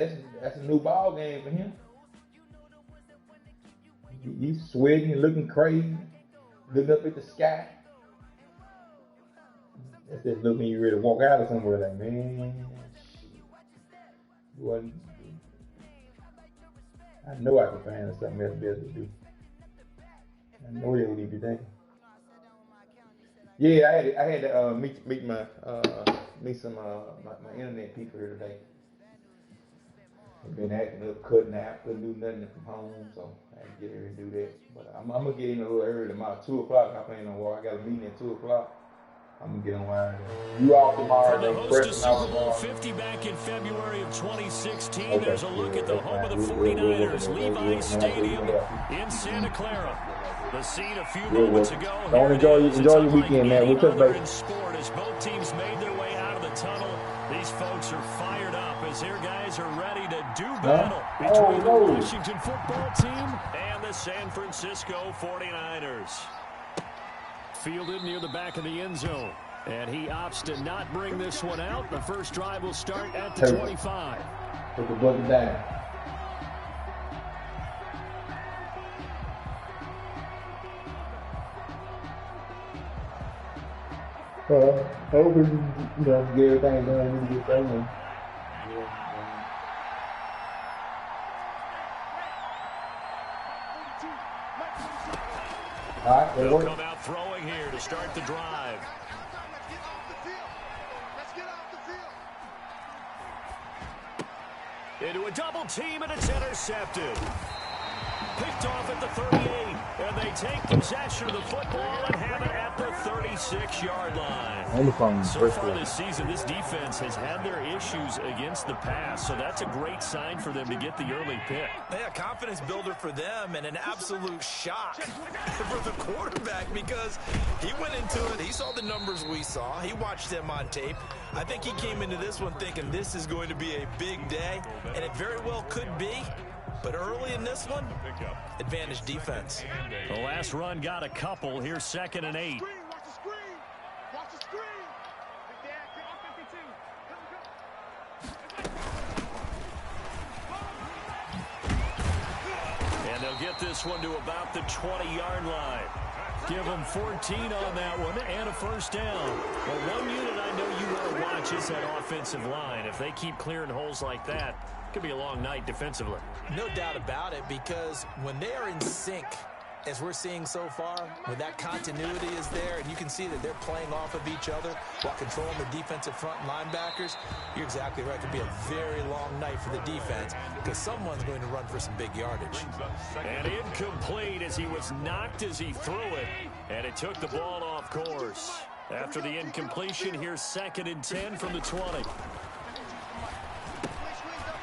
That's a new ball game for him. He's sweating, looking crazy, looking up at the sky. That's that look when you ready to walk out of somewhere like, man, shit. I know I can find something else better to do. I know they would need to do that. Yeah, I had to meet my internet people here today. I've been acting up, cutting out, couldn't do nothing from home, so I had to get here and do that. But I'm gonna get in a little early tomorrow, 2 o'clock. I plan on war. I got a meeting at 2 o'clock. I'm gonna get on wire. You off tomorrow? For the host of Super Bowl 50 back in February of 2016, okay, there's a look at the home of the 49ers, Levi's Stadium in Santa Clara. The scene a few moments ago. Don't enjoy your weekend, man. We'll touch base. In sport, as both teams made their way out of the tunnel, these folks are fired up as their guys are ready to do battle between the Washington football team and the San Francisco 49ers. Fielded near the back of the end zone, and he opts to not bring this one out. The first drive will start at the 25. Put the button down. Hoping get everything done and get done. All right, they'll come out throwing here to start the drive. Into a double team, and it's intercepted. Picked off at the 38, and they take possession of the football and have it at the 36-yard line. So far this season, this defense has had their issues against the pass, so that's a great sign for them to get the early pick. Yeah, confidence builder for them and an absolute shock for the quarterback because he went into it, he saw the numbers we saw, he watched them on tape. I think he came into this one thinking this is going to be a big day, and it very well could be. But early in this one, advantage defense. The last run got a couple. Here's 2nd and 8. And they'll get this one to about the 20-yard line. Give them 14 on that one and a first down. Well, one unit I know you want to watch is that offensive line. If they keep clearing holes like that, it could be a long night defensively. No doubt about it, because when they are in sync, as we're seeing so far, when that continuity is there and you can see that they're playing off of each other while controlling the defensive front linebackers, you're exactly right. It could be a very long night for the defense because someone's going to run for some big yardage. And incomplete as he was knocked as he threw it, and it took the ball off course. After the incompletion, here's 2nd and 10 from the 20.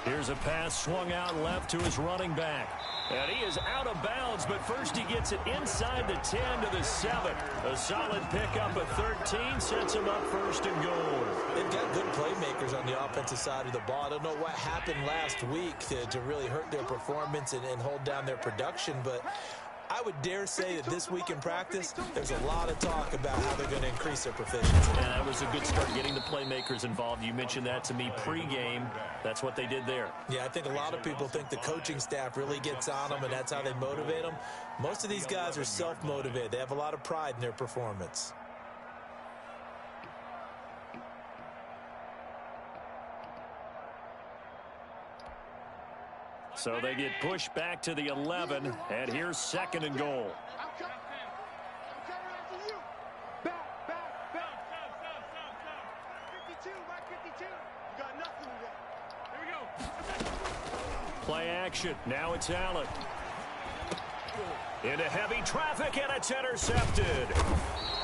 Here's a pass swung out left to his running back. And he is out of bounds, but first he gets it inside the 10 to the 7. A solid pickup of 13 sets him up 1st and goal. They've got good playmakers on the offensive side of the ball. I don't know what happened last week to really hurt their performance and hold down their production, but I would dare say that this week in practice, there's a lot of talk about how they're going to increase their proficiency. And that was a good start getting the playmakers involved. You mentioned that to me pregame. That's what they did there. Yeah, I think a lot of people think the coaching staff really gets on them, and that's how they motivate them. Most of these guys are self-motivated. They have a lot of pride in their performance. So they get pushed back to the 11, and here's 2nd and goal. Play action. Now it's Allen. Into heavy traffic, and it's intercepted.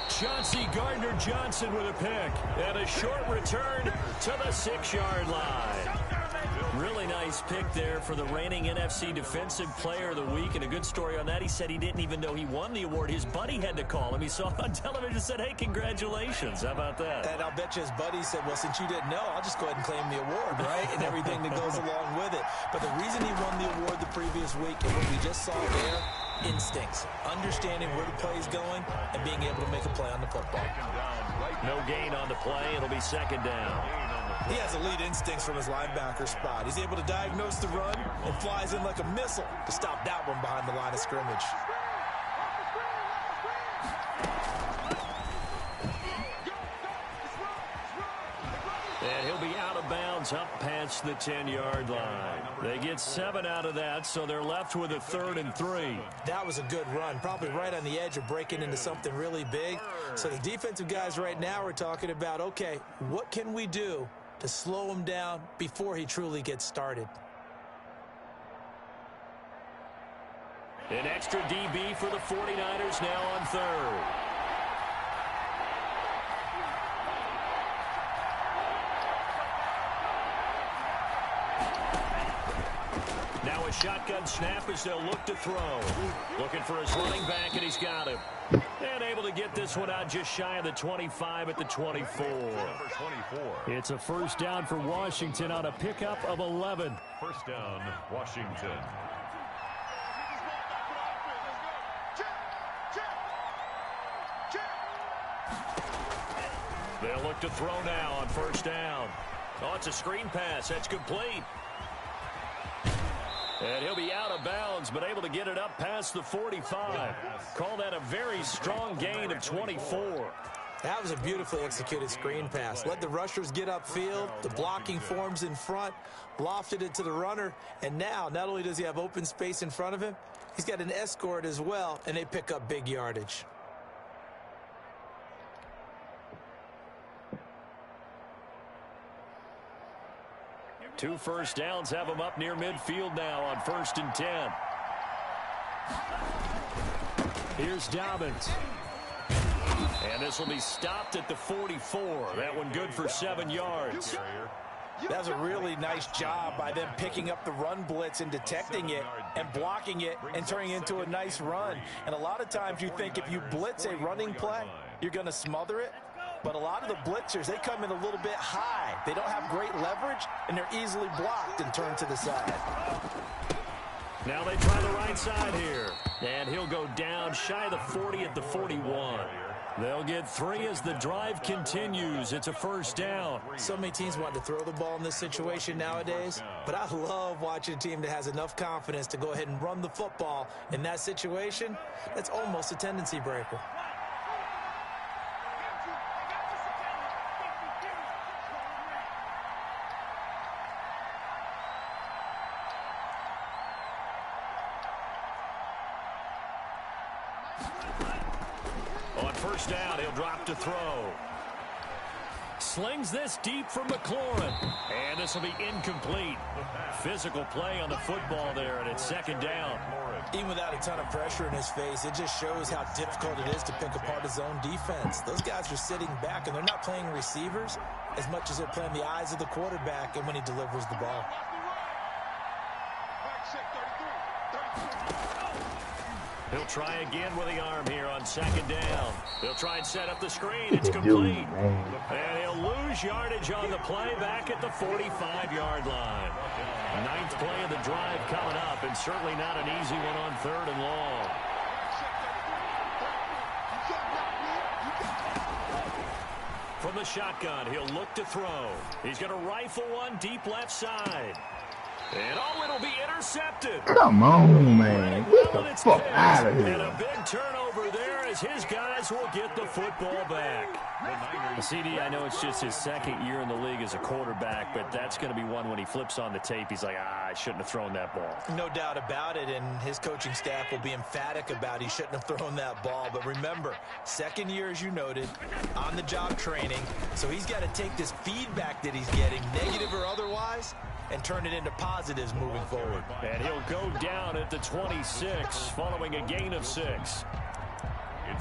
Chauncey Gardner-Johnson with a pick, and a short return to the 6-yard line. Really nice pick there for the reigning NFC Defensive Player of the Week, and a good story on that. He said he didn't even know he won the award. His buddy had to call him. He saw it on television and said, hey, congratulations. How about that? And I'll bet you his buddy said, well, since you didn't know, I'll just go ahead and claim the award, right? And everything that goes along with it. But the reason he won the award the previous week and what we just saw there, instincts, understanding where the play is going and being able to make a play on the football. No gain on the play. It'll be second down. He has elite instincts from his linebacker spot. He's able to diagnose the run and flies in like a missile to stop that one behind the line of scrimmage. And he'll be out of bounds up past the 10-yard line. They get 7 out of that, so they're left with a 3rd and 3. That was a good run, probably right on the edge of breaking into something really big. So the defensive guys right now are talking about, okay, what can we do to slow him down before he truly gets started? An extra DB for the 49ers now on 3rd. Now a shotgun snap as they'll look to throw. Looking for his running back, and he's got him. And able to get this one out just shy of the 25 at the 24. It's a first down for Washington on a pickup of 11. First down, Washington. They'll look to throw now on first down. Oh, it's a screen pass. That's complete. And he'll be out of bounds, but able to get it up past the 45. Call that a very strong gain of 24. That was a beautifully executed screen pass. Let the rushers get upfield. The blocking forms in front. Lofted it to the runner. And now, not only does he have open space in front of him, he's got an escort as well, and they pick up big yardage. Two first downs have him up near midfield now on 1st and 10. Here's Dobbins. And this will be stopped at the 44. That one good for 7 yards. That was a really nice job by them picking up the run blitz and detecting it and blocking it and turning it into a nice run. And a lot of times you think if you blitz a running play, you're going to smother it. But a lot of the blitzers, they come in a little bit high. They don't have great leverage, and they're easily blocked and turned to the side. Now they try the right side here. And he'll go down shy of the 40 at the 41. They'll get 3 as the drive continues. It's a first down. So many teams want to throw the ball in this situation nowadays, but I love watching a team that has enough confidence to go ahead and run the football in that situation. That's almost a tendency breaker. On first down, he'll drop to throw. Slings this deep for McLaurin. And this will be incomplete. Physical play on the football there, and it's second down. Even without a ton of pressure in his face, it just shows how difficult it is to pick apart his own defense. Those guys are sitting back, and they're not playing receivers as much as they're playing the eyes of the quarterback and when he delivers the ball. He'll try again with the arm here on second down. He'll try and set up the screen. It's complete. And he'll lose yardage on the play back at the 45-yard line. 9th play of the drive coming up, and certainly not an easy one on 3rd and long. From the shotgun, he'll look to throw. He's going to rifle one deep left side. And it'll be intercepted. Come on, man. Get the fuck out of here. And a big turnover there as his guys will get the football back. CD, I know it's just his 2nd year in the league as a quarterback, but that's going to be one when he flips on the tape. He's like, I shouldn't have thrown that ball. No doubt about it, and his coaching staff will be emphatic about he shouldn't have thrown that ball. But remember, 2nd year, as you noted, on-the-job training. So he's got to take this feedback that he's getting, negative or otherwise, and turn it into positives moving forward. And he'll go down at the 26 following a gain of 6.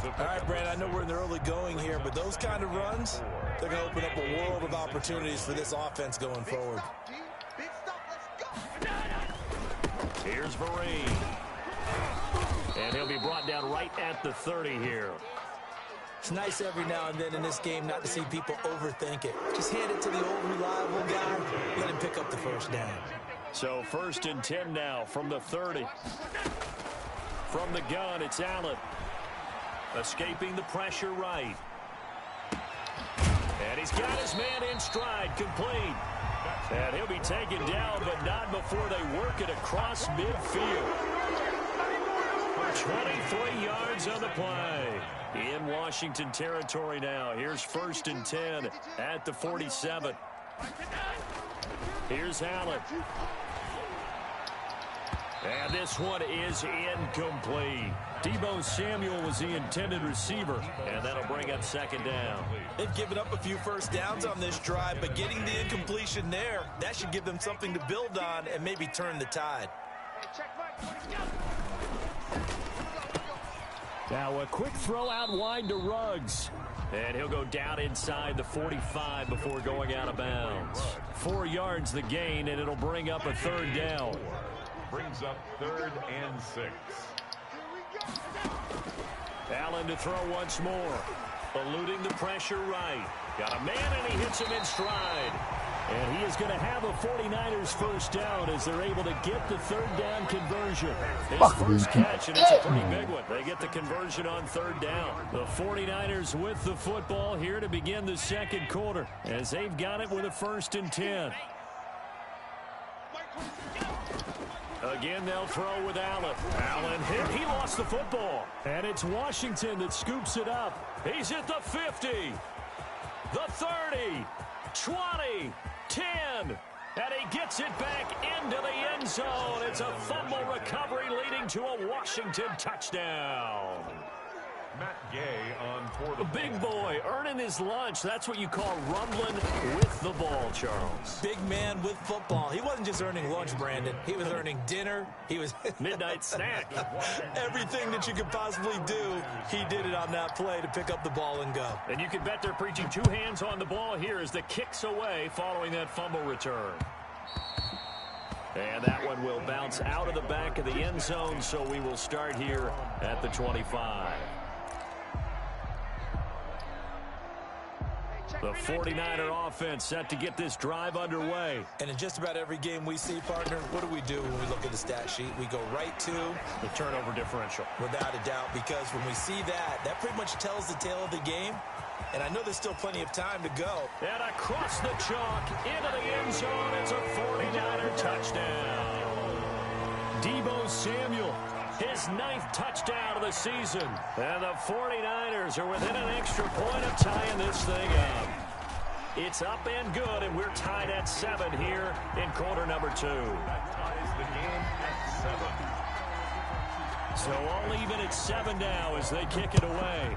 All right, Brand, I know we're in the early going here, but those kind of runs, they're going to open up a world of opportunities for this offense going forward. Here's Vereen. And he'll be brought down right at the 30 here. It's nice every now and then in this game not to see people overthink it. Just hand it to the old reliable guy, let him pick up the first down. So 1st and 10 now from the 30. From the gun, it's Allen. Escaping the pressure right. And he's got his man in stride, complete. And he'll be taken down, but not before they work it across midfield. 23 yards on the play. In Washington territory now. Here's 1st and 10 at the 47. Here's Allen. And this one is incomplete. Deebo Samuel was the intended receiver, and that'll bring up 2nd down. They've given up a few first downs on this drive, but getting the incompletion there, that should give them something to build on and maybe turn the tide. Now a quick throw out wide to Ruggs. And he'll go down inside the 45 before going out of bounds. 4 yards the gain, and it'll bring up a 3rd down. Brings up 3rd and 6. Allen to throw once more. Eluding the pressure right. Got a man, and he hits him in stride. And he is going to have a 49ers 1st down as they're able to get the 3rd down conversion. His first catch, and it's a pretty big one. They get the conversion on 3rd down. The 49ers with the football here to begin the 2nd quarter as they've got it with a 1st and 10. Again, they'll throw with Allen. Allen hit. He lost the football. And it's Washington that scoops it up. He's at the 50, the 30, 20, 10. And he gets it back into the end zone. It's a fumble recovery leading to a Washington touchdown. Matt Gay on for the big boy earning his lunch. That's what you call rumbling with the ball, Charles. Big man with football. He wasn't just earning lunch, Brandon. He was earning dinner. He was midnight snack. Everything that you could possibly do, he did it on that play to pick up the ball and go. And you can bet they're preaching 2 hands on the ball here as the kick's away following that fumble return. And that one will bounce out of the back of the end zone, so we will start here at the 25. The 49er offense set to get this drive underway. And in just about every game we see, partner, what do when we look at the stat sheet? We go right to the turnover differential. Without a doubt, because when we see that pretty much tells the tale of the game. And I know there's still plenty of time to go. And across the chalk, into the end zone, it's a 49er touchdown. Deebo Samuel, his 9th touchdown of the season. And the 49ers are within an extra point of tying this thing up. It's up and good, and we're tied at 7 here in quarter number 2. That ties the game at 7. So all even at 7 now as they kick it away.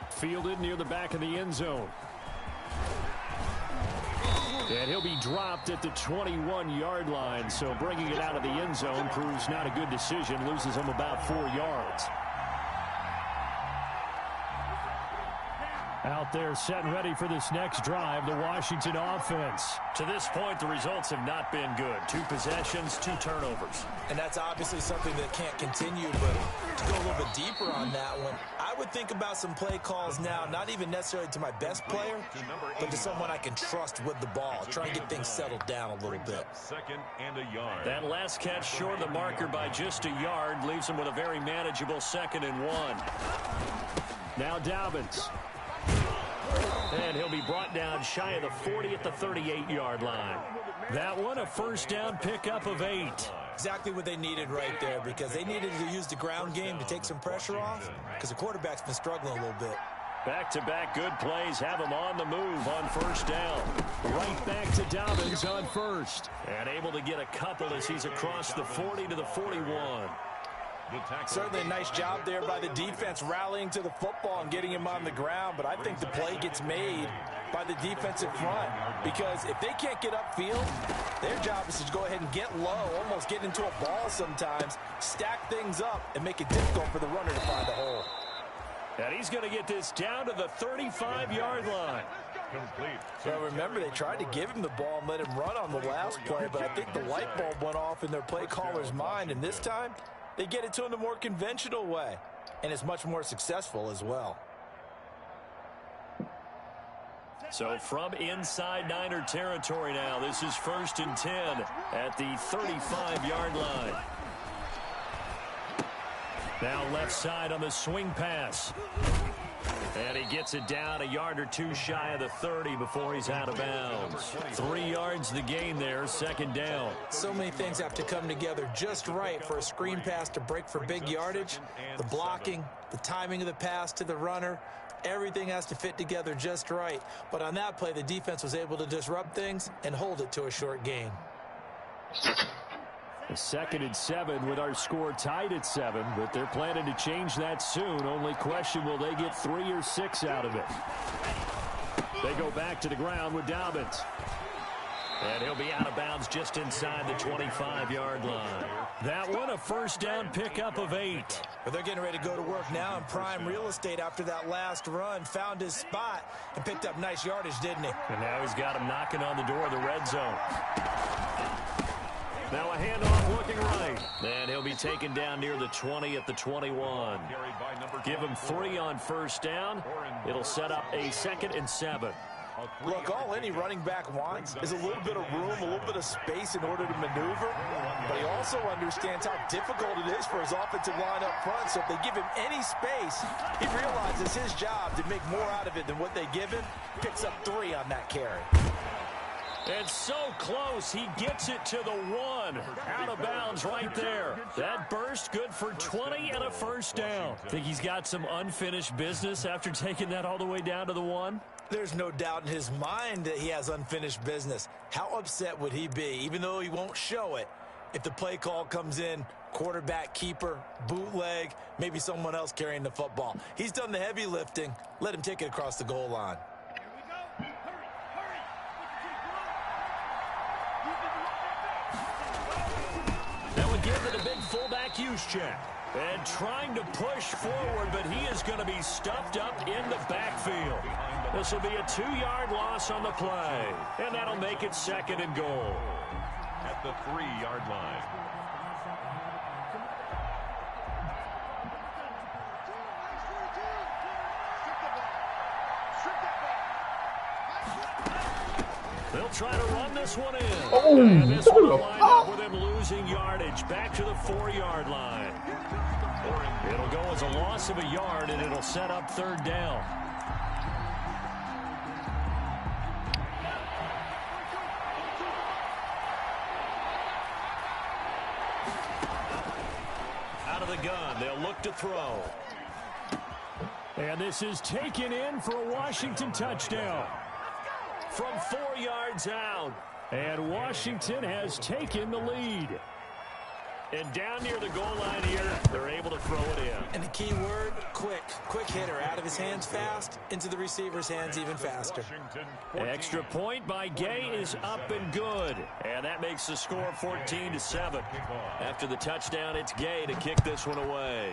Fielded near the back of the end zone. And he'll be dropped at the 21-yard line, so bringing it out of the end zone proves not a good decision, loses him about 4 yards. Out there set and ready for this next drive, the Washington offense. To this point, the results have not been good. 2 possessions, 2 turnovers. And that's obviously something that can't continue, but to go a little bit deeper on that one, I would think about some play calls now, not even necessarily to my best player, but to someone I can trust with the ball. Try and get things settled down a little bit. 2nd and a yard. That last catch short of the marker by just a yard leaves him with a very manageable 2nd and 1. Now Dobbins. And he'll be brought down shy of the 40 at the 38-yard line. That one, a 1st down pickup of 8. Exactly what they needed right there, because they needed to use the ground game to take some pressure off, because the quarterback's been struggling a little bit. Back-to-back good plays have him on the move on 1st down. Right back to Dobbins on 1st. And able to get a couple as he's across the 40 to the 41. Certainly a nice job there by the defense rallying to the football and getting him on the ground, but I think the play gets made by the defensive front, because if they can't get upfield, their job is to go ahead and get low, almost get into a ball sometimes, stack things up, and make it difficult for the runner to find a hole. And he's going to get this down to the 35-yard line. Complete. So remember, they tried to give him the ball and let him run on the last play, but I think the light bulb went off in their play caller's mind, and this time, they get it to him the more conventional way, and it's much more successful as well. So from inside Niner territory now, this is 1st and 10 at the 35-yard line. Now left side on the swing pass. And he gets it down a yard or two shy of the 30 before he's out of bounds. 3 yards the gain there, 2nd down. So many things have to come together just right for a screen pass to break for big yardage. The blocking, the timing of the pass to the runner, everything has to fit together just right. But on that play, the defense was able to disrupt things and hold it to a short gain. A 2nd and 7 with our score tied at 7, but they're planning to change that soon. Only question, will they get 3 or 6 out of it? They go back to the ground with Dobbins. And he'll be out of bounds just inside the 25-yard line. That one, a 1st down pickup of 8. But they're getting ready to go to work now in prime real estate after that last run. Found his spot and picked up nice yardage, didn't he? And now he's got him knocking on the door of the red zone. Now a handoff looking right. And he'll be taken down near the 20 at the 21. Give him 3 on 1st down. It'll set up a 2nd and 7. Look, all any running back wants is a little bit of room, a little bit of space in order to maneuver. But he also understands how difficult it is for his offensive line up front. So if they give him any space, he realizes his job to make more out of it than what they give him. Picks up 3 on that carry. And so close, he gets it to the 1. Out of bounds right there. That burst good for 20 and a 1st down. Think he's got some unfinished business after taking that all the way down to the 1? There's no doubt in his mind that he has unfinished business. How upset would he be, even though he won't show it, if the play call comes in, quarterback keeper, bootleg, maybe someone else carrying the football? He's done the heavy lifting. Let him take it across the goal line. That would give it a big fullback use check. And trying to push forward, but he is going to be stuffed up in the backfield. This will be a 2-yard loss on the play. And that'll make it 2nd and goal. At the 3-yard line. They'll try to run this one in. And this will line up with him losing yardage. Back to the 4-yard line. It'll go as a loss of a yard, and it'll set up 3rd down. Out of the gun, they'll look to throw. And this is taken in for a Washington touchdown. From 4 yards out. And Washington has taken the lead. And down near the goal line here, they're able to throw it in. And the key word, quick. Quick hitter. Out of his hands fast, into the receiver's hands even faster. Extra point by Gay is up and good. And that makes the score 14-7. After the touchdown, it's Gay to kick this one away.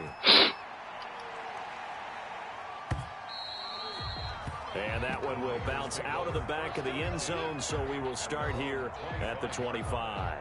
And that one will bounce out of the back of the end zone, so we will start here at the 25.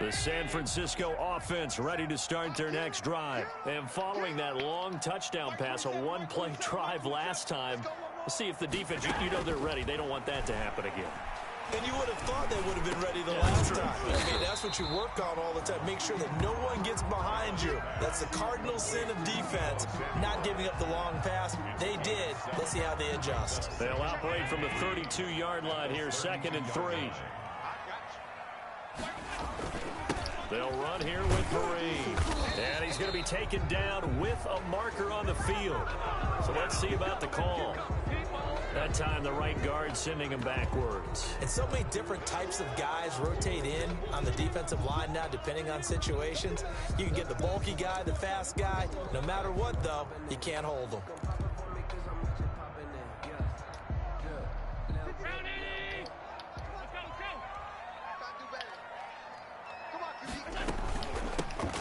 The San Francisco offense ready to start their next drive. And following that long touchdown pass, a one-play drive last time, let's see if the defense, you know they're ready. They don't want that to happen again. And you would have thought they would have been ready the last time. I mean, that's what you work on all the time. Make sure that no one gets behind you. That's the cardinal sin of defense, not giving up the long pass. They did. Let's see how they adjust. They'll operate from the 32-yard line here, 2nd and 3. They'll run here with Marine. And he's going to be taken down with a marker on the field. So let's see about the call. That time, the right guard sending him backwards. And so many different types of guys rotate in on the defensive line now, depending on situations. You can get the bulky guy, the fast guy. No matter what, though, you can't hold them.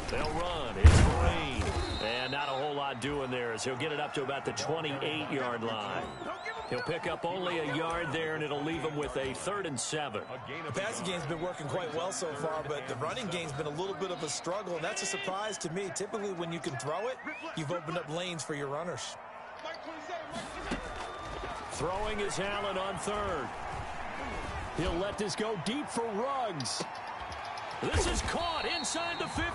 They'll run. It's Marine. And not a whole lot lot doing there as he'll get it up to about the 28-yard line. He'll pick up only a yard there, and it'll leave him with a 3rd and 7. The passing game's been working quite well so far, but the running game's been a little bit of a struggle, and that's a surprise to me. Typically, when you can throw it, you've opened up lanes for your runners. Throwing is Allen on 3rd. He'll let this go deep for Ruggs. This is caught inside the 15.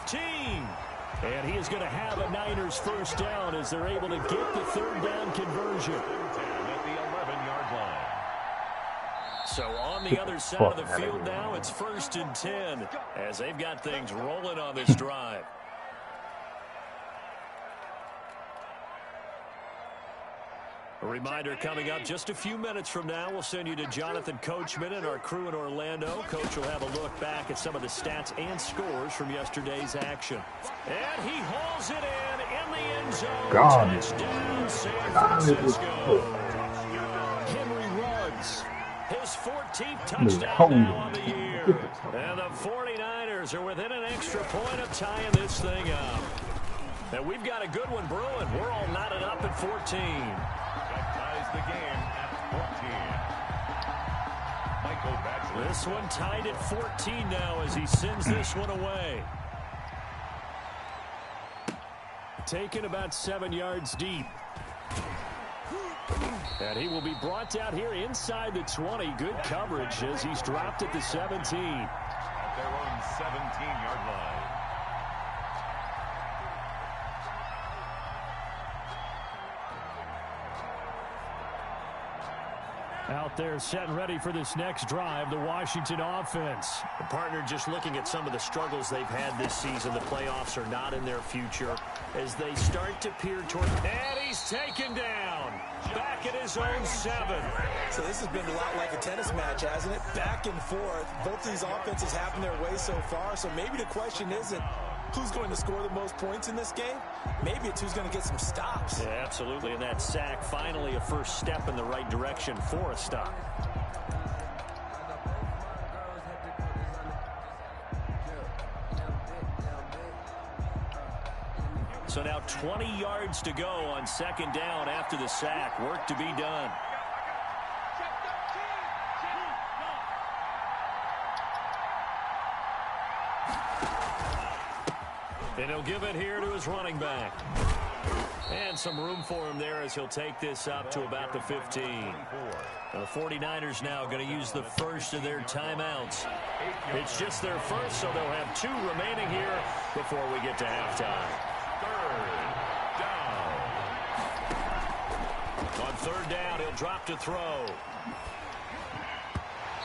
And he is going to have a Niners first down as they're able to get the 3rd down conversion. At the 11-yard line. So on the other side of the field now, it's 1st and 10 as they've got things rolling on this drive. A reminder coming up just a few minutes from now, we'll send you to Jonathan Coachman and our crew in Orlando. Coach will have a look back at some of the stats and scores from yesterday's action. And he hauls it in the end zone. Touchdown, San Francisco. Henry Ruggs, his 14th touchdown now on the year. And the 49ers are within an extra point of tying this thing up. And we've got a good one brewing. We're all knotted up at 14. The game at 14. Michael Badgley. This one tied at 14 now as he sends this one away. Taken about 7 yards deep. And he will be brought down here inside the 20. Good coverage as he's dropped at the 17. At their own 17-yard line. Out there set and ready for this next drive, the Washington offense. The partner just looking at some of the struggles they've had this season. The playoffs are not in their future as they start to peer toward. And he's taken down. Back at his own 7. So this has been a lot like a tennis match, hasn't it? Back and forth. Both these offenses having their way so far. So maybe the question isn't who's going to score the most points in this game. Maybe it's who's going to get some stops. Yeah, absolutely. And that sack, finally a first step in the right direction for a stop. So now 20 yards to go on 2nd down after the sack. Work to be done. And he'll give it here to his running back. And some room for him there as he'll take this up to about the 15. The 49ers now going to use the first of their timeouts. It's just their first, so they'll have 2 remaining here before we get to halftime. 3rd down. On 3rd down, he'll drop to throw.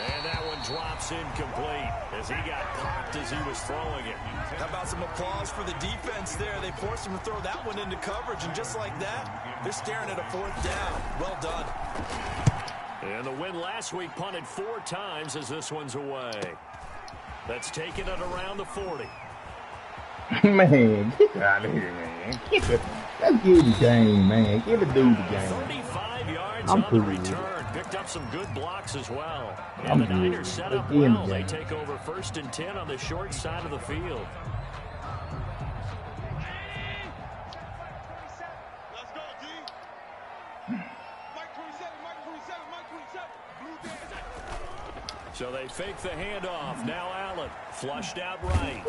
And that one drops incomplete as he got popped as he was throwing it. How about some applause for the defense there? They forced him to throw that one into coverage, and just like that, they're staring at a 4th down. Well done. And the win last week punted 4 times as this one's away. That's taken it around the 40. Man, get out of here, man. Let's give the game, man. Give the dude the game. 35 yards on the return. Picked up some good blocks as well. And the Niners set up well. They take over 1st and 10 on the short side of the field. So they fake the handoff. Now Allen flushed out right.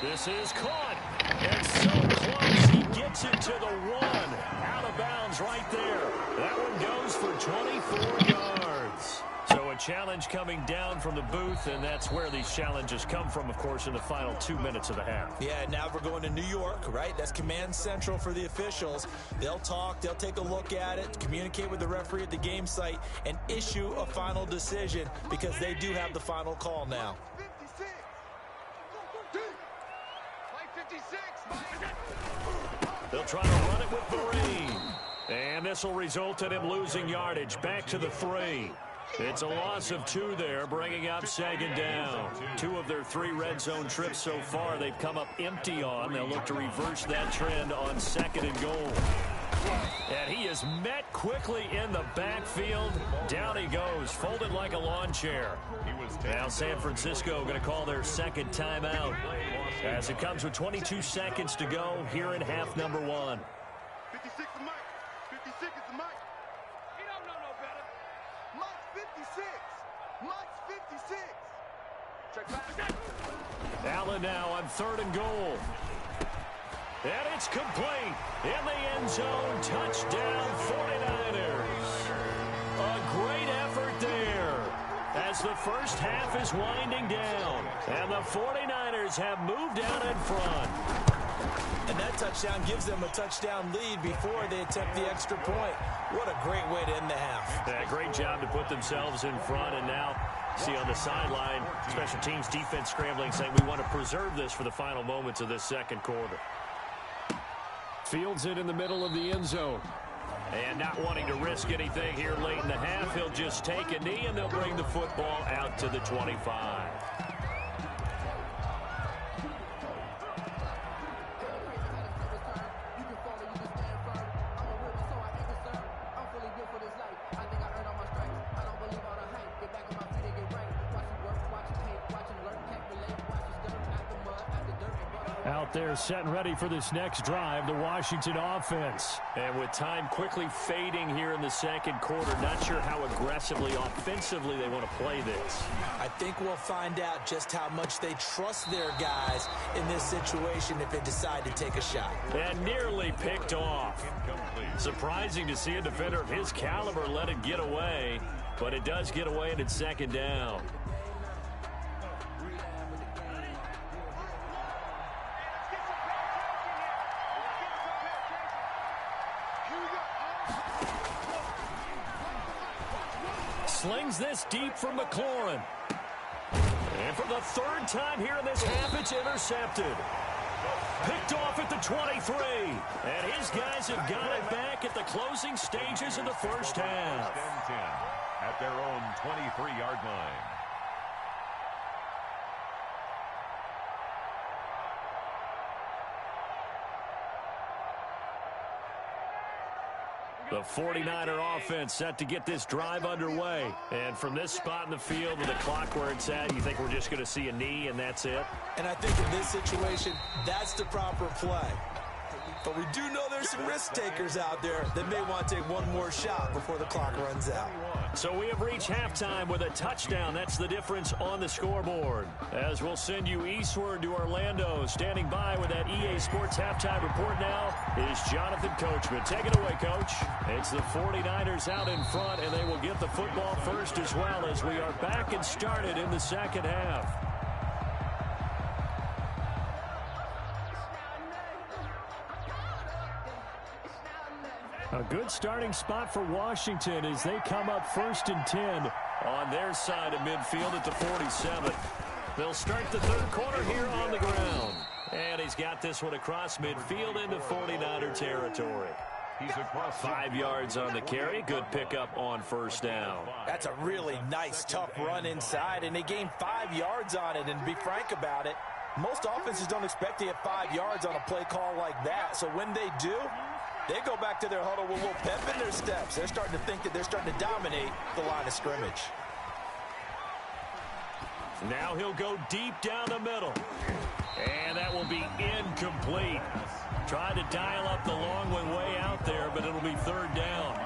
This is caught. And so close. He gets it to the 1. Out of bounds right there. That one goes for 24 yards. So a challenge coming down from the booth, and that's where these challenges come from, of course, in the final 2 minutes of the half. Yeah, now we're going to New York, right? That's command central for the officials. They'll talk, they'll take a look at it, communicate with the referee at the game site, and issue a final decision because they do have the final call now. They'll try to run it with Marine. And this will result in him losing yardage. Back to the 3. It's a loss of 2 there, bringing up 2nd down. 2 of their 3 red zone trips so far they've come up empty on. They'll look to reverse that trend on 2nd and goal. And he is met quickly in the backfield. Down he goes, folded like a lawn chair. Now San Francisco going to call their second timeout as it comes with 22 seconds to go here in half number 1. 56 is Mike. 56 is Mike. He don't know no better. Mike's 56. Mike's 56. Check back. Allen now on 3rd and goal. And it's complete in the end zone. Touchdown 49ers. A great effort there as the first half is winding down. And the 49ers have moved out in front. And that touchdown gives them a touchdown lead before they attempt the extra point. What a great way to end the half. Yeah, great job to put themselves in front. And now see on the sideline, special teams defense scrambling, saying we want to preserve this for the final moments of this second quarter. Fields it in the middle of the end zone. And not wanting to risk anything here late in the half, he'll just take a knee and they'll bring the football out to the 25. Out there set and ready for this next drive, the Washington offense. And with time quickly fading here in the second quarter, not sure how aggressively, offensively they want to play this. I think we'll find out just how much they trust their guys in this situation if they decide to take a shot. And nearly picked off. Surprising to see a defender of his caliber let it get away, but it does get away and it's second down. Slings this deep from McLaurin. And for the 3rd time here in this half, it's intercepted. Picked off at the 23. And his guys have got it back at the closing stages of the first half. 10-10 at their own 23-yard line. The 49er offense set to get this drive underway. And from this spot in the field with the clock where it's at, you think we're just going to see a knee and that's it? And I think in this situation, that's the proper play. But we do know there's some risk takers out there that may want to take one more shot before the clock runs out. So we have reached halftime with a touchdown. That's the difference on the scoreboard. As we'll send you eastward to Orlando. Standing by with that EA Sports halftime report now is Jonathan Coachman. Take it away, Coach. It's the 49ers out in front, and they will get the football first as well as we are back and started in the second half. A good starting spot for Washington as they come up 1st and 10 on their side of midfield at the 47. They'll start the third quarter here on the ground. And he's got this one across midfield into 49er territory. He's across 5 yards on the carry. Good pickup on first down. That's a really nice, tough run inside, and they gained 5 yards on it. And to be frank about it, most offenses don't expect to get 5 yards on a play call like that. So when they do, they go back to their huddle with a little pep in their steps. They're starting to think that they're starting to dominate the line of scrimmage. Now he'll go deep down the middle. And that will be incomplete. Tried to dial up the long one way out there, but it'll be 3rd down.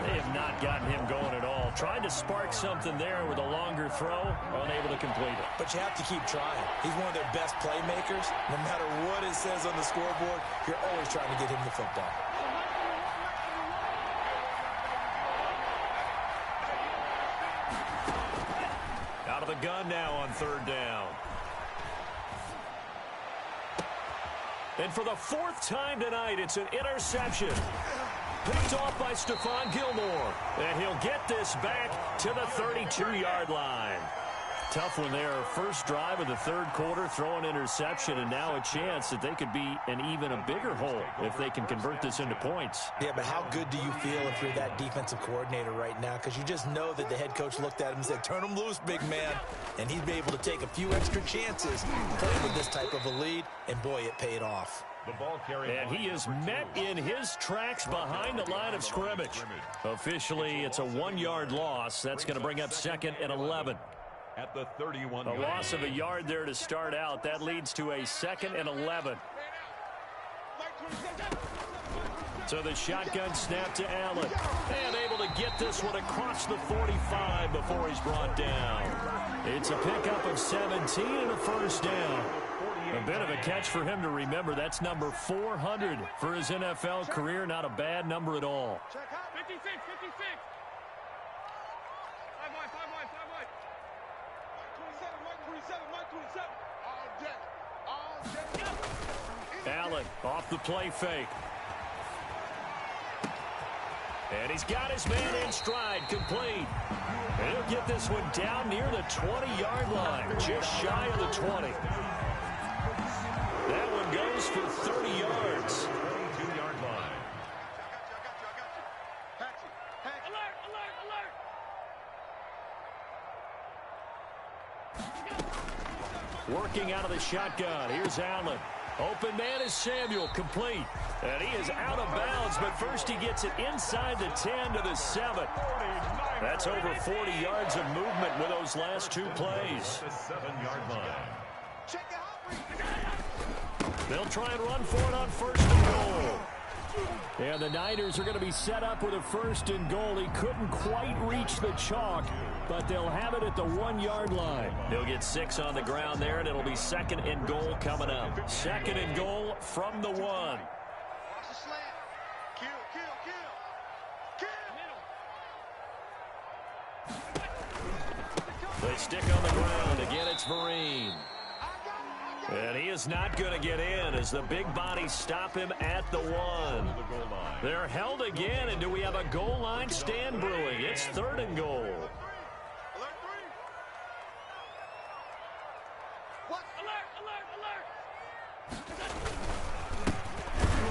They have not gotten him going at all. Tried to spark something there with a longer throw, unable to complete it. But you have to keep trying. He's one of their best playmakers. No matter what it says on the scoreboard, you're always trying to get him the football. Out of the gun now on 3rd down. And for the 4th time tonight, it's an interception. Picked off by Stephon Gilmore. And he'll get this back to the 32-yard line. Tough one there. First drive of the third quarter, throw an interception, and now a chance that they could be in even a bigger hole if they can convert this into points. Yeah, but how good do you feel if you're that defensive coordinator right now? Because you just know that the head coach looked at him and said, turn him loose, big man. And he'd be able to take a few extra chances, play with this type of a lead, and boy, it paid off. The ball carrier. And he is met in his tracks behind the line of scrimmage. Officially, it's a 1-yard loss. That's going to bring up 2nd and 11. At the 31. A loss of a yard there to start out. That leads to a 2nd and 11. So the shotgun snap to Allen. And able to get this one across the 45 before he's brought down. It's a pickup of 17 and a first down. A bit of a catch for him to remember. That's number 400 for his NFL career. Not a bad number at all. 56, 56. 5 wide, 5 wide, 5 wide. 27, 27, 27. All day. Allen off the play fake. And he's got his man in stride, complete. And he'll get this one down near the 20-yard line, just shy of the 20. That one goes for 30 yards. 22-yard line. Alert, alert, alert. Working out of the shotgun. Here's Allen. Open man is Samuel, complete. And he is out of bounds, but first he gets it inside the 10 to the 7. That's over 40 yards of movement with those last 2 plays. The 7-yard line. They'll try and run for it on 1st and goal. And the Niners are going to be set up with a 1st and goal. He couldn't quite reach the chalk, but they'll have it at the 1-yard line. He'll get 6 on the ground there, and it'll be 2nd and goal coming up. 2nd and goal from the 1. Watch the slant. Kill, kill, kill. They stick on the ground. Again, it's Vereen. And he is not going to get in as the big bodies stop him at the 1. They're held again, and do we have a goal line stand brewing? It's 3rd and goal.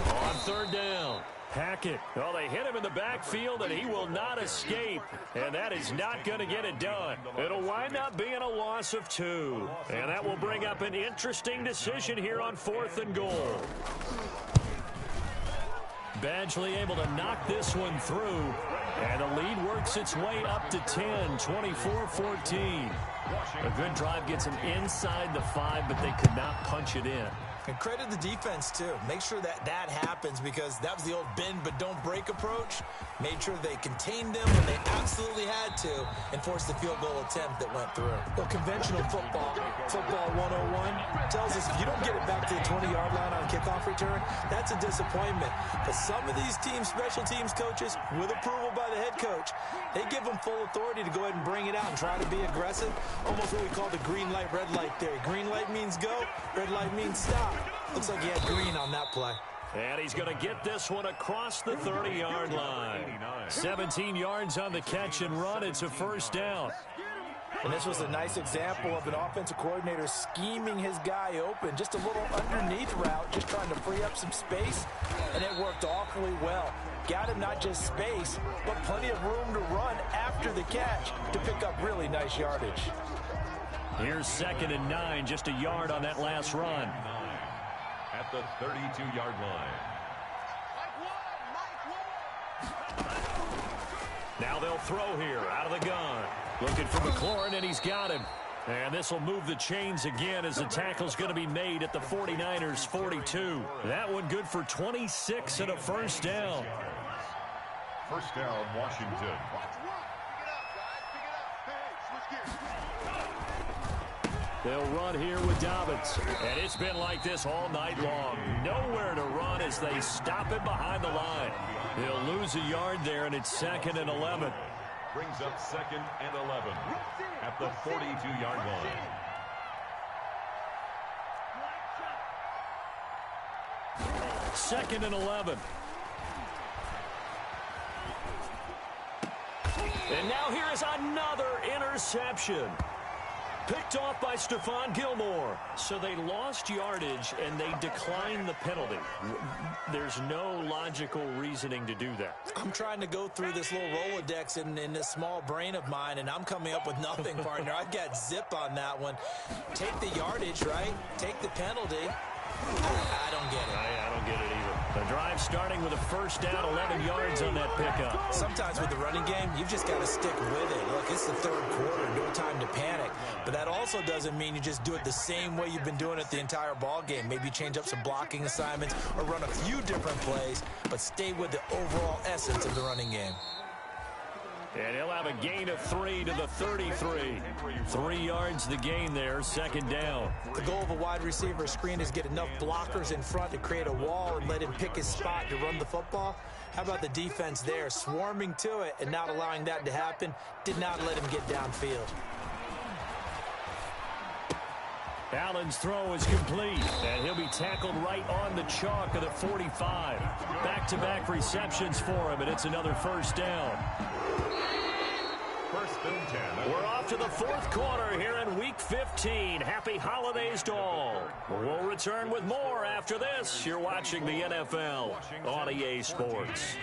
On 3rd down. Hackett. Well, they hit him in the backfield, and he will not escape. And that is not going to get it done. It'll wind up being a loss of 2. And that will bring up an interesting decision here on 4th and goal. Badgley able to knock this one through. And the lead works its way up to 10, 24-14. A good drive gets them inside the 5, but they could not punch it in. And credit the defense, too. Make sure that happens because that was the old bend but don't break approach. Made sure they contained them when they absolutely had to and forced the field goal attempt that went through. Well, conventional football 101, tells us if you don't get it back to the 20-yard line on kickoff return, that's a disappointment. But some of these special teams coaches, with approval by the head coach, they give them full authority to go ahead and bring it out and try to be aggressive. Almost what we call the green light, red light theory. Green light means go, red light means stop. Looks like he had green on that play. And he's going to get this one across the 30-yard line. 17 yards on the catch and run. It's a 1st down. And this was a nice example of an offensive coordinator scheming his guy open. Just a little underneath route, just trying to free up some space. And it worked awfully well. Got him not just space, but plenty of room to run after the catch to pick up really nice yardage. Here's 2nd and 9, just a yard on that last run. At the 32-yard line. Now they'll throw here out of the gun. Looking for McLaurin, and he's got him. And this will move the chains again as the tackle's going to be made at the 49ers' 42. That one good for 26 and a 1st down. 1st down, Washington. They'll run here with Dobbins. And it's been like this all night long. Nowhere to run as they stop him behind the line. They'll lose a yard there, and it's 2nd and 11. Brings up 2nd and 11 at the 42-yard line. Second and 11. And now here is another interception. Picked off by Stephon Gilmore. So they lost yardage, and they declined the penalty. There's no logical reasoning to do that. I'm trying to go through this little Rolodex in this small brain of mine, and I'm coming up with nothing, partner. I've got zip on that one. Take the yardage, right? Take the penalty. I don't get it. drive starting with a first down, 11 yards on that pickup. Sometimes with the running game, you've just got to stick with it. Look, it's the third quarter, no time to panic. But that also doesn't mean you just do it the same way you've been doing it the entire ball game. Maybe change up some blocking assignments or run a few different plays, but stay with the overall essence of the running game. And he'll have a gain of 3 to the 33. 3 yards the gain there, second down. The goal of a wide receiver screen is get enough blockers in front to create a wall and let him pick his spot to run the football. How about the defense there, swarming to it and not allowing that to happen? Did not let him get downfield. Allen's throw is complete, and he'll be tackled right on the chalk of the 45. Back-to-back receptions for him, and it's another first down. First and 10. We're off to the fourth quarter here in Week 15. Happy holidays to all. We'll return with more after this. You're watching the NFL on EA Sports.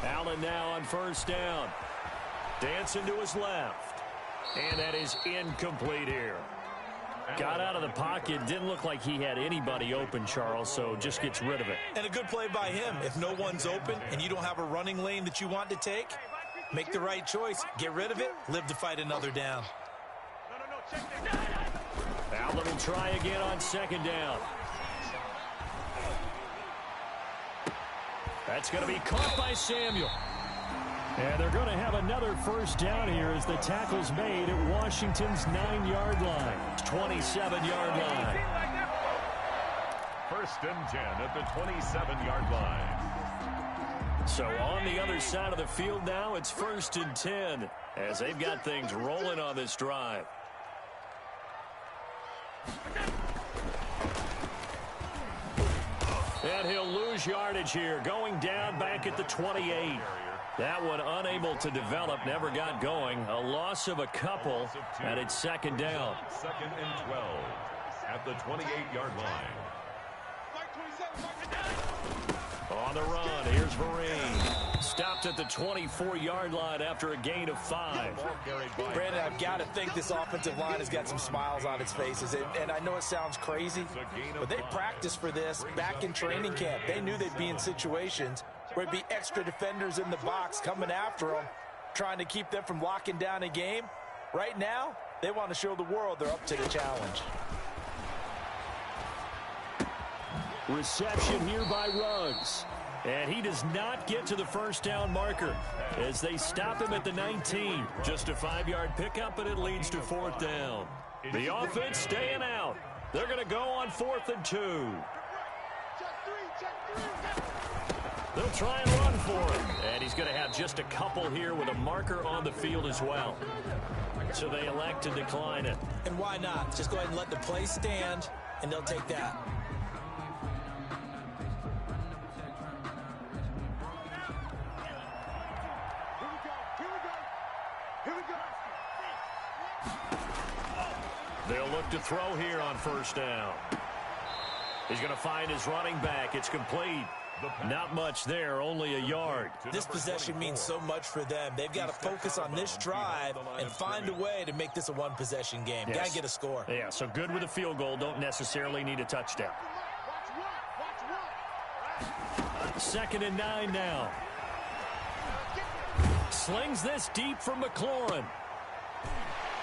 Allen now on first down. Dancing to his left. And that is incomplete here. Got out of the pocket. Didn't look like he had anybody open, Charles, so just gets rid of it. And a good play by him. If no one's open and you don't have a running lane that you want to take, make the right choice. Get rid of it. Live to fight another down. Allen will try again on second down. That's going to be caught by Samuel. And they're going to have another first down here as the tackle's made at Washington's 9-yard line. 27-yard line. First and 10 at the 27-yard line. So on the other side of the field now, it's first and 10 as they've got things rolling on this drive. And he'll lose yardage here, going down back at the 28. That one unable to develop, never got going. A loss of a couple, and it's second down. Second and 12 at the 28-yard line. On the run, here's Vereen. Stopped at the 24-yard line after a gain of 5. Brandon, I've got to think this offensive line has got some smiles on its faces. And I know it sounds crazy, but they practiced for this back in training camp. They knew they'd be in situations where it'd be extra defenders in the box coming after them, trying to keep them from locking down a game. Right now, they want to show the world they're up to the challenge. Reception here by Ruggs. And he does not get to the first down marker as they stop him at the 19. Just a 5-yard pickup, and it leads to fourth down. The offense staying out. They're going to go on 4th and 2. They'll try and run for it. And he's going to have just a couple here with a marker on the field as well. So they elect to decline it. And why not? Just go ahead and let the play stand, and they'll take that. They'll look to throw here on first down. He's going to find his running back. It's complete. Not much there, only a yard. This possession means so much for them. They've got to focus on this drive and find a way to make this a one-possession game. Yes. Got to get a score. Yeah, so good with a field goal. Don't necessarily need a touchdown. Second and 9 now. Slings this deep for McLaurin.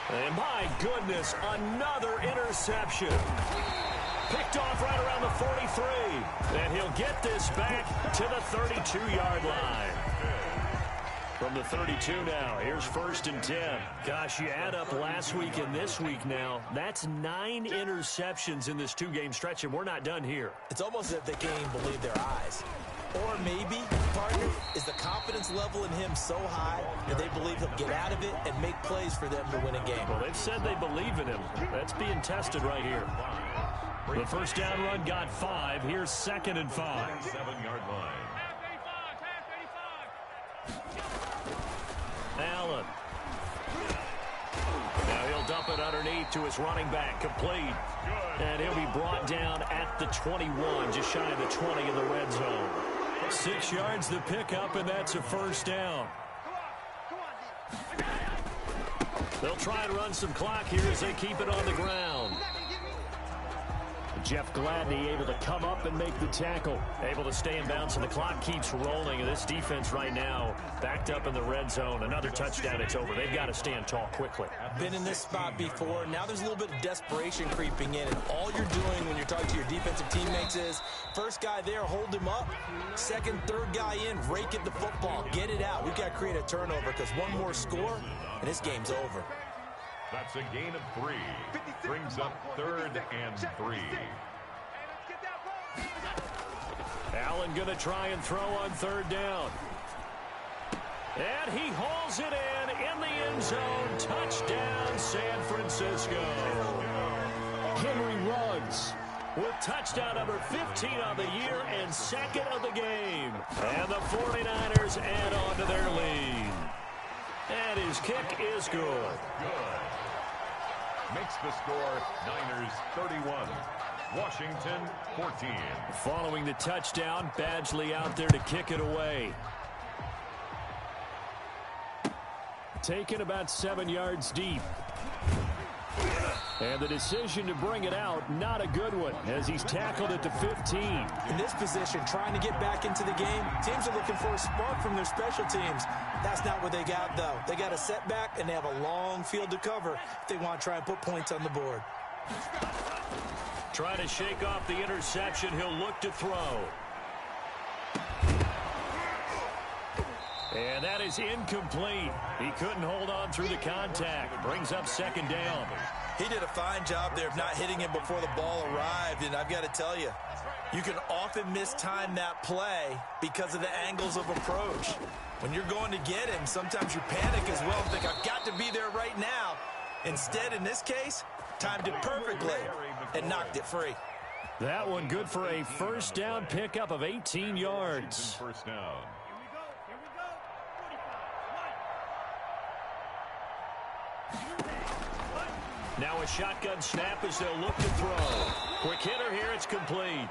And my goodness, another interception. Picked off right around the 43. And he'll get this back to the 32-yard line. From the 32 now, here's first and 10. Gosh, you add up last week and this week now, that's 9 interceptions in this 2-game stretch, and we're not done here. It's almost as if they can't even believe their eyes. Or maybe, partner, is the confidence level in him so high that they believe he'll get out of it and make plays for them to win a game. Well, they've said they believe in him. That's being tested right here. The first down run got 5. Here's second and 5. 7-yard line. Allen. Now he'll dump it underneath to his running back. Complete. And he'll be brought down at the 21, just shy of the 20 in the red zone. 6 yards the pickup, and that's a first down. They'll try and run some clock here as they keep it on the ground. Jeff Gladney able to come up and make the tackle. Able to stay in bounds, and the clock keeps rolling. And this defense right now backed up in the red zone. Another touchdown, it's over. They've got to stand tall quickly. Been in this spot before. Now there's a little bit of desperation creeping in. And all you're doing when you're talking to your defensive teammates is, first guy there, hold him up. Second, third guy in, rake at the football. Get it out. We've got to create a turnover because one more score, and this game's over. That's a gain of 3. Brings up 3rd and 3. Allen going to try and throw on 3rd down. And he hauls it in the end zone. Touchdown, San Francisco. Henry Ruggs with touchdown number 15 on the year and 2nd of the game. And the 49ers add on to their lead. And his kick is good. Makes the score Niners 31. Washington 14. Following the touchdown, Badgley out there to kick it away. Taken about 7 yards deep. And the decision to bring it out, not a good one, as he's tackled at the 15. In this position, trying to get back into the game, teams are looking for a spark from their special teams. That's not what they got, though. They got a setback, and they have a long field to cover if they want to try and put points on the board. Trying to shake off the interception. He'll look to throw. And that is incomplete. He couldn't hold on through the contact. Brings up 2nd down. He did a fine job there of not hitting him before the ball arrived, and I've got to tell you, you can often mistime that play because of the angles of approach. When you're going to get him, sometimes you panic as well, think, I've got to be there right now. Instead, in this case, timed it perfectly and knocked it free. That one good for a 1st down pickup of 18 yards. First down. Now a shotgun snap as they'll look to throw. Quick hitter here, it's complete.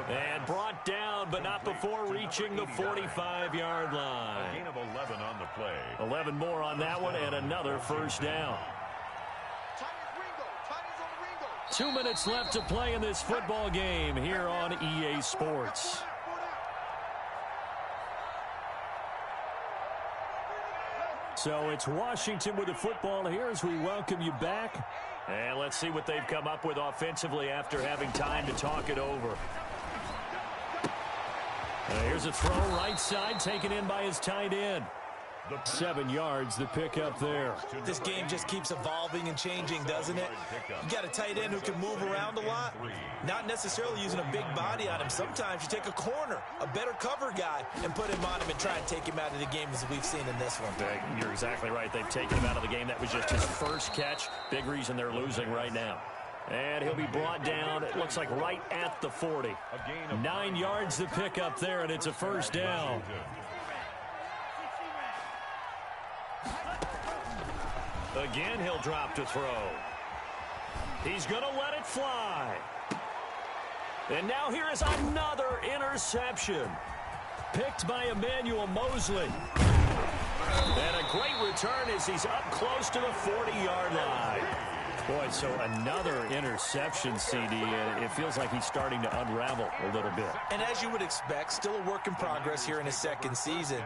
And brought down, but not before reaching the 45-yard line. A gain of 11 on the play. 11 more on that one, and another 1st down. 2 minutes left to play in this football game here on EA Sports. So it's Washington with the football here as we welcome you back. And let's see what they've come up with offensively after having time to talk it over. Here's a throw right side taken in by his tight end. 7 yards, the pickup there. This game just keeps evolving and changing, doesn't it? You got a tight end who can move around a lot, not necessarily using a big body on him. Sometimes you take a corner, a better cover guy, and put him on him and try and take him out of the game as we've seen in this one. You're exactly right. They've taken him out of the game. That was just his 1st catch. Big reason they're losing right now. And he'll be brought down, it looks like right at the 40. 9 yards the pickup there, and it's a 1st down. Again, he'll drop to throw. He's going to let it fly. And now here is another interception. Picked by Emmanuel Mosley. And a great return as he's up close to the 40-yard line. Boy, so another interception, CD, and it feels like he's starting to unravel a little bit. And as you would expect, still a work in progress here in his 2nd season.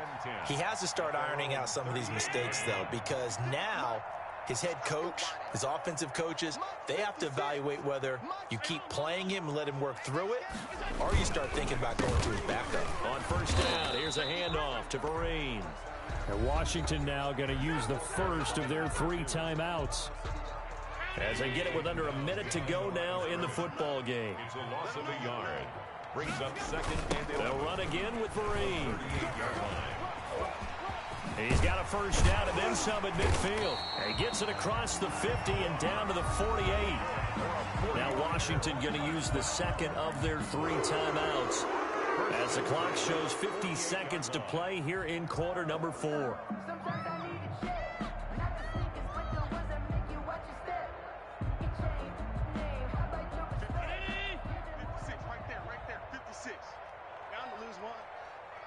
He has to start ironing out some of these mistakes, though, because now his head coach, his offensive coaches, they have to evaluate whether you keep playing him and let him work through it, or you start thinking about going to his backup. On 1st down, here's a handoff to Vereen. And Washington now going to use the 1st of their 3 timeouts. As they get it with under a minute to go now in the football game. It's a loss of a yard. Brings up 2nd and 11. They'll run again with Vereen. He's got a 1st down and then some at midfield. And he gets it across the 50 and down to the 48. Now Washington going to use the 2nd of their 3 timeouts. As the clock shows 50 seconds to play here in quarter number 4.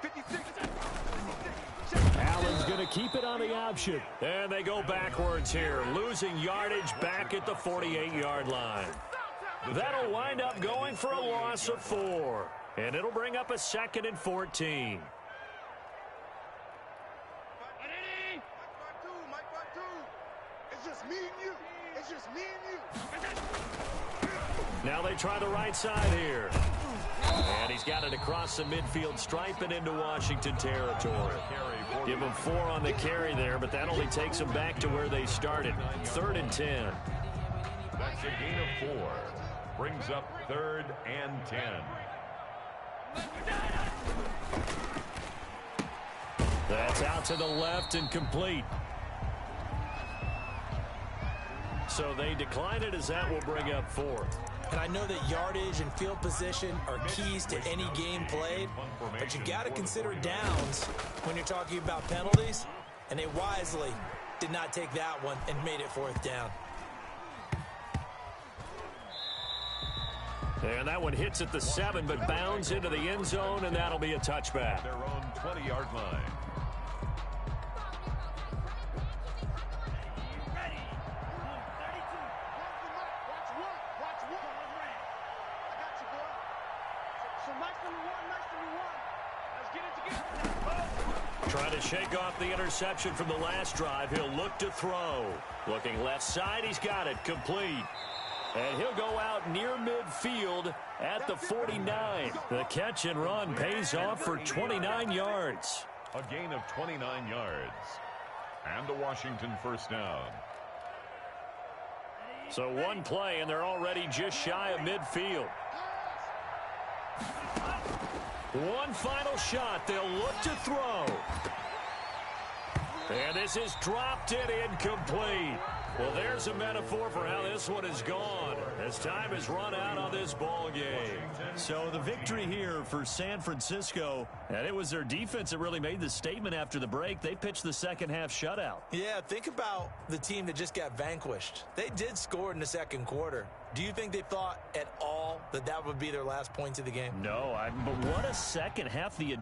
56. Allen's going to keep it on the option. And they go backwards here, losing yardage back at the 48-yard line. That'll wind up going for a loss of 4. And it'll bring up a 2nd and 14. It's just me and you. It's just me and you. Now they try the right side here. And he's got it across the midfield stripe and into Washington territory. Give him 4 on the carry there, but that only takes them back to where they started. 3rd and 10. That's a gain of 4. Brings up 3rd and 10. That's out to the left and complete. So they decline it as that will bring up 4th. And I know that yardage and field position are keys to any game played, but you got to consider downs when you're talking about penalties, and they wisely did not take that one and made it 4th down. And that one hits at the 7, but bounds into the end zone, and that'll be a touchback. Their own 20-yard line. Trying to shake off the interception from the last drive. He'll look to throw. Looking left side, he's got it. Complete. And he'll go out near midfield at the 49. The catch and run pays off for 29 yards. A gain of 29 yards. And a Washington first down. So one play, and they're already just shy of midfield. One final shot. They'll look to throw. And this is dropped in incomplete. Well, there's a metaphor for how this one is gone as time has run out on this ball game. So the victory here for San Francisco, and it was their defense that really made the statement after the break. They pitched the second half shutout. Yeah, think about the team that just got vanquished. They did score in the second quarter. Do you think they thought at all that that would be their last points of the game? No, but what a second half. The